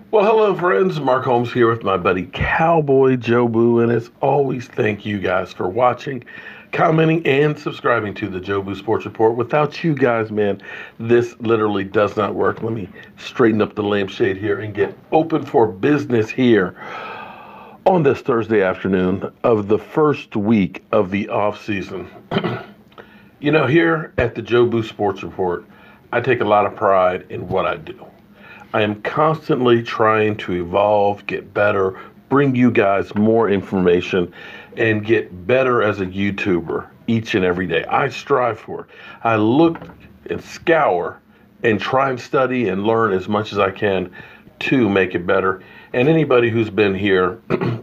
Well, hello, friends. Mark Holmes here with my buddy Cowboy Joe Boo. And as always, thank you guys for watching, commenting, and subscribing to the Joe Boo Sports Report. Without you guys, man, this literally does not work. Let me straighten up the lampshade here and get open for business here on this Thursday afternoon of the first week of the off season. You know, here at the Joe Boo Sports Report, I take a lot of pride in what I do. I am constantly trying to evolve, get better, bring you guys more information, and get better as a YouTuber each and every day. I strive for it. I look and scour and try and study and learn as much as I can to make it better. And anybody who's been here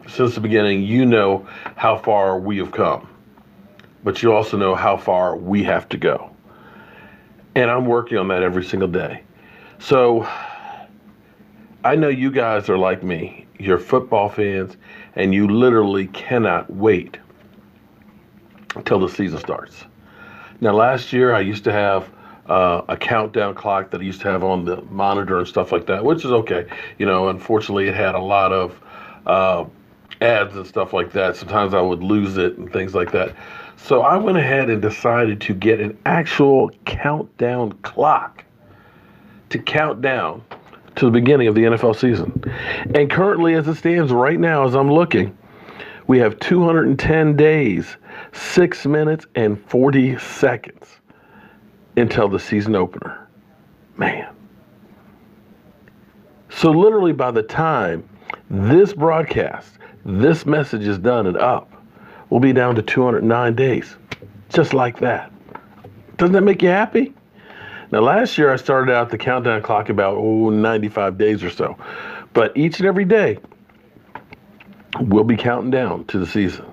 since the beginning, you know how far we have come. But you also know how far we have to go. And I'm working on that every single day. So I know you guys are like me. You're football fans, and you literally cannot wait until the season starts. Now, last year I used to have a countdown clock that I used to have on the monitor and stuff like that, which is okay. You know, unfortunately, it had a lot of ads and stuff like that. Sometimes I would lose it and things like that. So I went ahead and decided to get an actual countdown clock to count down to the beginning of the NFL season. And currently, as it stands right now, as I'm looking, we have 210 days, 6 minutes, and 40 seconds until the season opener. Man. So literally by the time this broadcast, this message is done and up, we'll be down to 209 days. Just like that. Doesn't that make you happy? Now, last year I started out the countdown clock about 95 days or so. But each and every day, we'll be counting down to the season.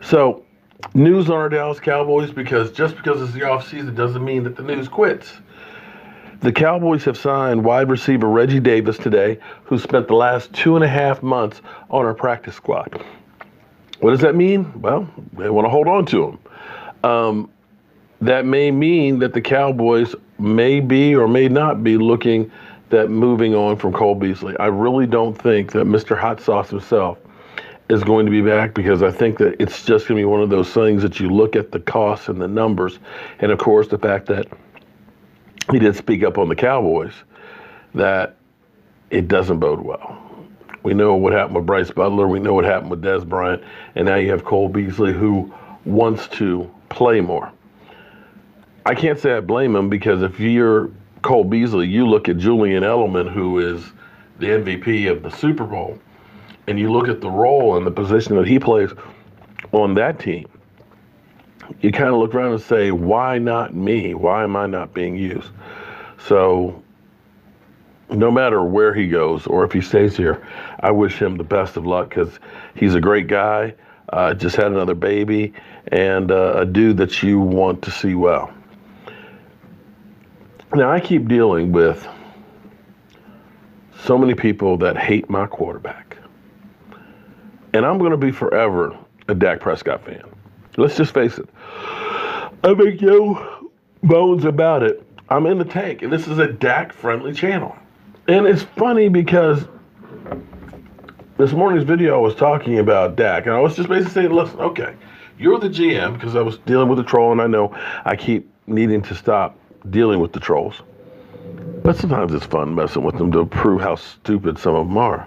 So, news on our Dallas Cowboys, because just because it's the offseason doesn't mean that the news quits. The Cowboys have signed wide receiver Reggie Davis today, who spent the last 2.5 months on our practice squad. What does that mean? Well, they want to hold on to him. That may mean that the Cowboys may be or may not be looking at moving on from Cole Beasley. I really don't think that Mr. Hot Sauce himself is going to be back, because I think that it's just going to be one of those things that you look at the costs and the numbers, and of course the fact that he did speak up on the Cowboys, that it doesn't bode well. We know what happened with Bryce Butler. We know what happened with Des Bryant. And now you have Cole Beasley, who wants to play more. I can't say I blame him, because if you're Cole Beasley, you look at Julian Edelman, who is the MVP of the Super Bowl, and you look at the role and the position that he plays on that team, you kind of look around and say, why not me? Why am I not being used? So no matter where he goes or if he stays here, I wish him the best of luck, because he's a great guy, just had another baby, and a dude that you want to see well. Now, I keep dealing with so many people that hate my quarterback. And I'm going to be forever a Dak Prescott fan. Let's just face it. I make no bones about it. I'm in the tank, and this is a Dak-friendly channel. And it's funny because this morning's video I was talking about Dak, and I was just basically saying, listen, okay, you're the GM, because I was dealing with a troll, and I know I keep needing to stop dealing with the trolls. But sometimes it's fun messing with them to prove how stupid some of them are.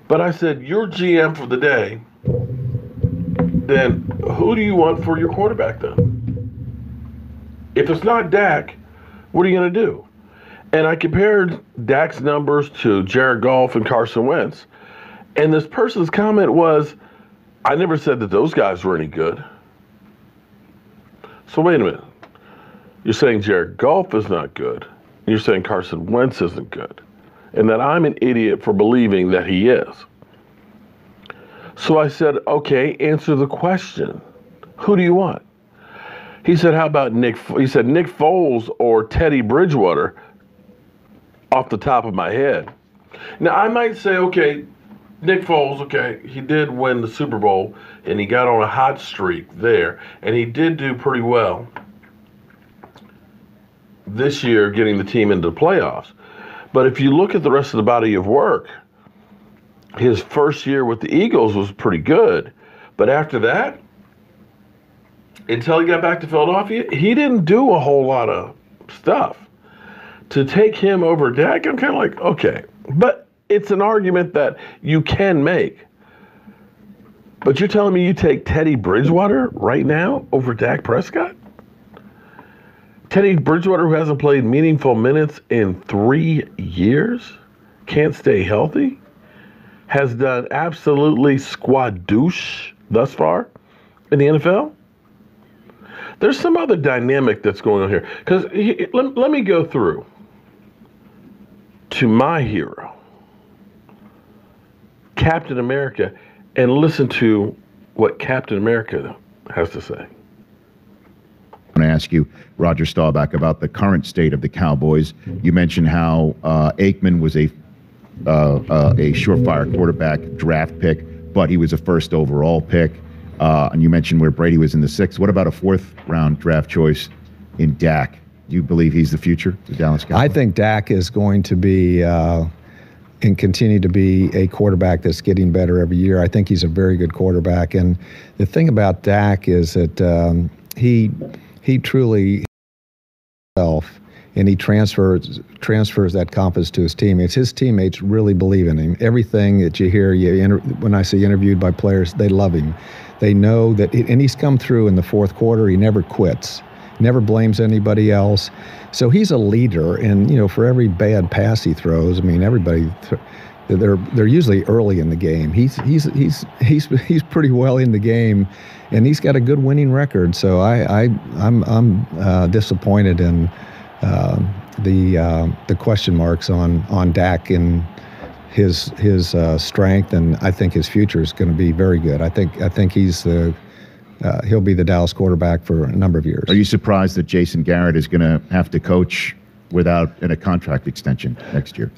But I said, you're GM for the day, then who do you want for your quarterback then? If it's not Dak, what are you going to do? And I compared Dak's numbers to Jared Goff and Carson Wentz. And this person's comment was, I never said that those guys were any good. So wait a minute. You're saying Jared Goff is not good. And you're saying Carson Wentz isn't good. And that I'm an idiot for believing that he is. So I said, okay, answer the question. Who do you want? He said, how about Nick Foles or Teddy Bridgewater, off the top of my head. Now, I might say, okay, Nick Foles, okay, he did win the Super Bowl, and he got on a hot streak there, and he did do pretty well this year getting the team into the playoffs. But if you look at the rest of the body of work, his first year with the Eagles was pretty good. But after that, until he got back to Philadelphia, he didn't do a whole lot of stuff. To take him over Dak, I'm kind of like, okay. But it's an argument that you can make. But you're telling me you take Teddy Bridgewater right now over Dak Prescott? Teddy Bridgewater, who hasn't played meaningful minutes in 3 years, can't stay healthy, has done absolutely squadouche thus far in the NFL? There's some other dynamic that's going on here. Because let me go through to my hero, Captain America, and listen to what Captain America has to say. I want to ask you, Roger Staubach, about the current state of the Cowboys. You mentioned how Aikman was a surefire quarterback draft pick, but he was a first overall pick. And you mentioned where Brady was in the 6th. What about a 4th-round draft choice in Dak? Do you believe he's the future of the Dallas Cowboys? I think Dak is going to be and continue to be a quarterback that's getting better every year. I think he's a very good quarterback. And the thing about Dak is that he truly himself, and he transfers that confidence to his teammates. His teammates really believe in him. Everything that you hear, when I say interviewed by players, they love him. They know that, and he's come through in the 4th quarter. He never quits, never blames anybody else. So he's a leader, and for every bad pass he throws, I mean, everybody, they're usually early in the game. He's pretty well in the game, and he's got a good winning record. So I'm disappointed in the question marks on Dak and his strength, and I think his future is going to be very good. I think he's he'll be the Dallas quarterback for a number of years. Are you surprised that Jason Garrett is going to have to coach without a contract extension next year?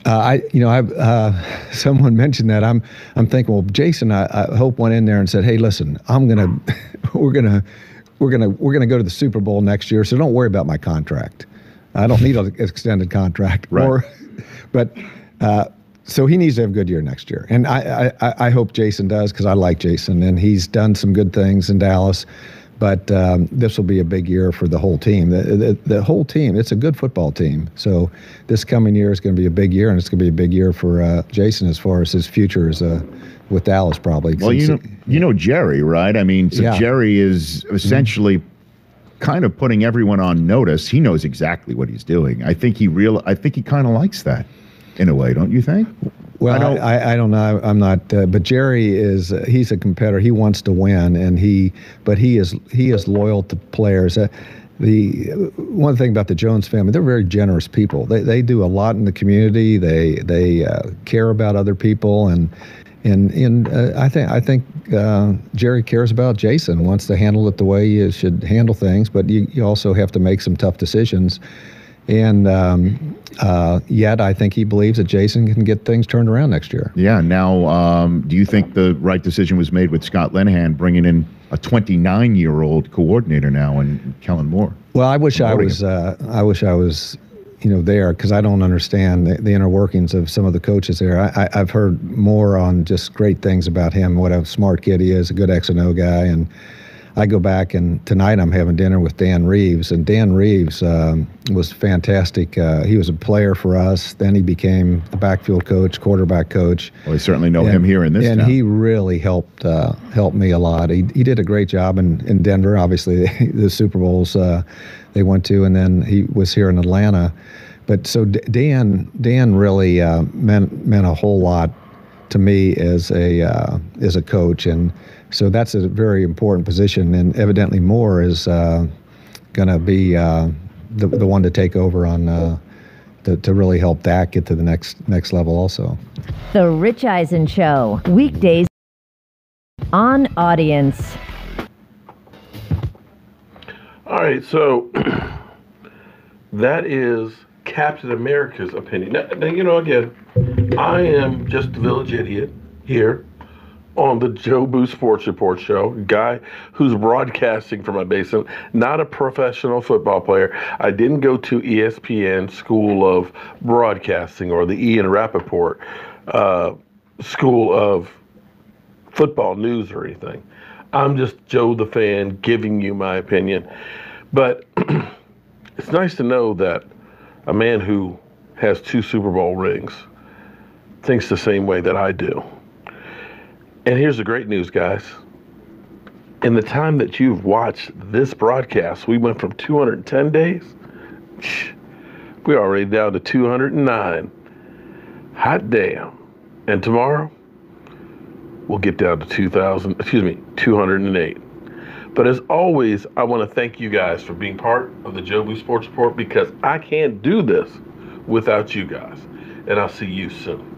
Someone mentioned that. I'm thinking, well, Jason, I hope went in there and said, hey, listen, we're gonna go to the Super Bowl next year, so don't worry about my contract. I don't need an extended contract. Right. So he needs to have a good year next year. And I hope Jason does, because I like Jason, and he's done some good things in Dallas. But this will be a big year for the whole team. The whole team, it's a good football team. So this coming year is going to be a big year, and it's going to be a big year for Jason as far as his future is with Dallas probably. Well, you know Jerry, right? I mean, so yeah. Jerry is essentially kind of putting everyone on notice. He knows exactly what he's doing. I think he kind of likes that. In a way, don't you think? Well, I don't know. I'm not. But Jerry he's a competitor. He wants to win, and he is loyal to players. The one thing about the Jones family, they're very generous people. They do a lot in the community. They care about other people, and I think Jerry cares about Jason. Wants to handle it the way you should handle things, but you also have to make some tough decisions. And yet I think he believes that Jason can get things turned around next year. Yeah. Now, do you think the right decision was made with Scott Linehan bringing in a 29-year-old coordinator now and Kellen Moore? Well, I wish I was there, because I don't understand the inner workings of some of the coaches there. I've heard more on just great things about him, what a smart kid he is, a good X&O guy, and I go back, and tonight I'm having dinner with Dan Reeves, and Dan Reeves was fantastic. He was a player for us. Then he became the backfield coach, quarterback coach. Well, we certainly know him here in this town. And he really helped me a lot. He did a great job in Denver. Obviously, the Super Bowls they went to, and then he was here in Atlanta. But so Dan really meant a whole lot to me as a coach, and so that's a very important position, and evidently Moore is going to be the one to take over on to really help Dak get to the next level also. The Rich Eisen Show, weekdays on Audience. All right, so that is Captain America's opinion. Now, again, I am just a village idiot here. on the Joe Boo Sports Report show, guy who's broadcasting from my basement, not a professional football player. I didn't go to ESPN School of Broadcasting or the Ian Rappaport School of Football News or anything. I'm just Joe the fan giving you my opinion. But it's nice to know that a man who has 2 Super Bowl rings thinks the same way that I do. And here's the great news, guys. In the time that you've watched this broadcast, we went from 210 days. We're already down to 209. Hot damn. And tomorrow, we'll get down to 208. But as always, I want to thank you guys for being part of the Joe Boo Sports Report, because I can't do this without you guys. And I'll see you soon.